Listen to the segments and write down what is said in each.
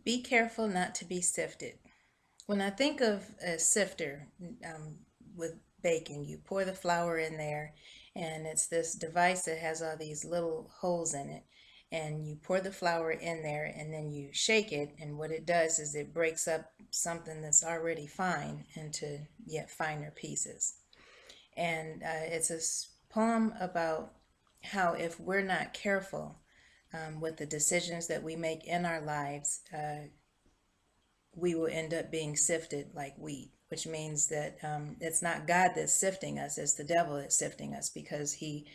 Be careful not to be sifted. When I think of a sifter with baking, you pour the flour in there, and it's this device that has all these little holes in it. And you pour the flour in there, and then you shake it, and what it does is it breaks up something that's already fine into yet finer pieces. And it's a poem about how if we're not careful with the decisions that we make in our lives, we will end up being sifted like wheat, which means that it's not God that's sifting us, it's the devil that's sifting us because he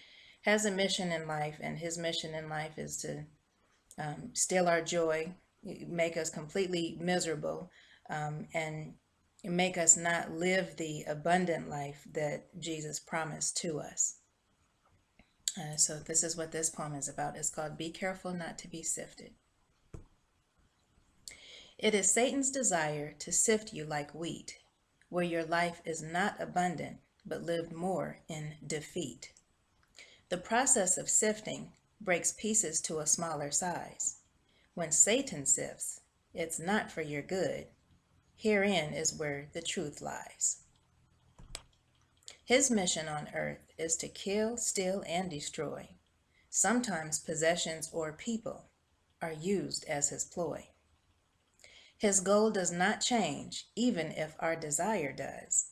has a mission in life, and his mission in life is to steal our joy, make us completely miserable, and make us not live the abundant life that Jesus promised to us. So this is what this poem is about. It's called Be Careful Not to Be Sifted. It is Satan's desire to sift you like wheat, where your life is not abundant, but lived more in defeat. The process of sifting breaks pieces to a smaller size. When Satan sifts, it's not for your good. Herein is where the truth lies. His mission on earth is to kill, steal, and destroy. Sometimes possessions or people are used as his ploy. His goal does not change, even if our desire does.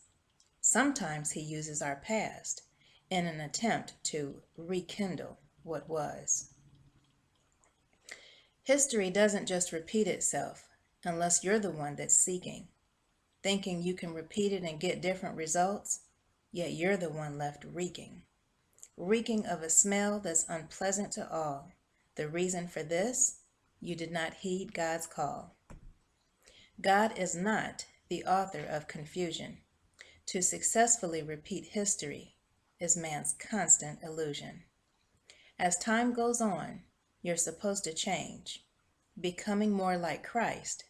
Sometimes he uses our past in an attempt to rekindle what was. History doesn't just repeat itself unless you're the one that's seeking, thinking you can repeat it and get different results, yet you're the one left reeking of a smell that's unpleasant to all. The reason for this? You did not heed God's call. God is not the author of confusion. To successfully repeat history is man's constant illusion. As time goes on, you're supposed to change, becoming more like Christ,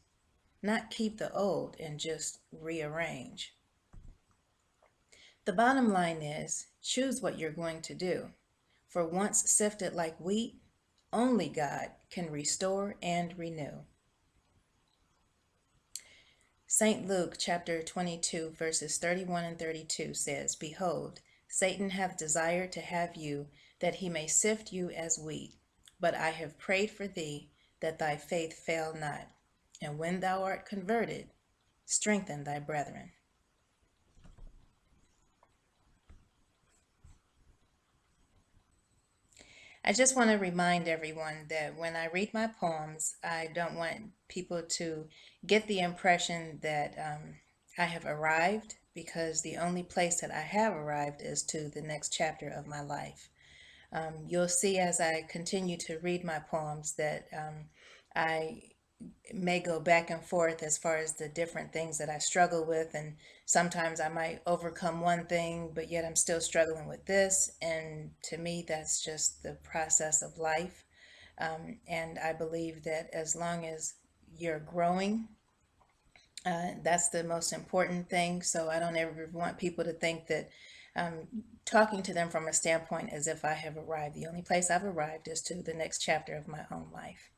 not keep the old and just rearrange. The bottom line is, choose what you're going to do. For once sifted like wheat, only God can restore and renew. St. Luke chapter 22 verses 31 and 32 says, Behold, Satan hath desired to have you, that he may sift you as wheat. But I have prayed for thee, that thy faith fail not. And when thou art converted, strengthen thy brethren. I just want to remind everyone that when I read my poems, I don't want people to get the impression that I have arrived, because the only place that I have arrived is to the next chapter of my life. You'll see as I continue to read my poems that I may go back and forth as far as the different things that I struggle with, and sometimes I might overcome one thing, but yet I'm still struggling with this, and to me that's just the process of life. And I believe that as long as you're growing, that's the most important thing. So I don't ever want people to think that talking to them from a standpoint as if I have arrived. The only place I've arrived is to the next chapter of my own life.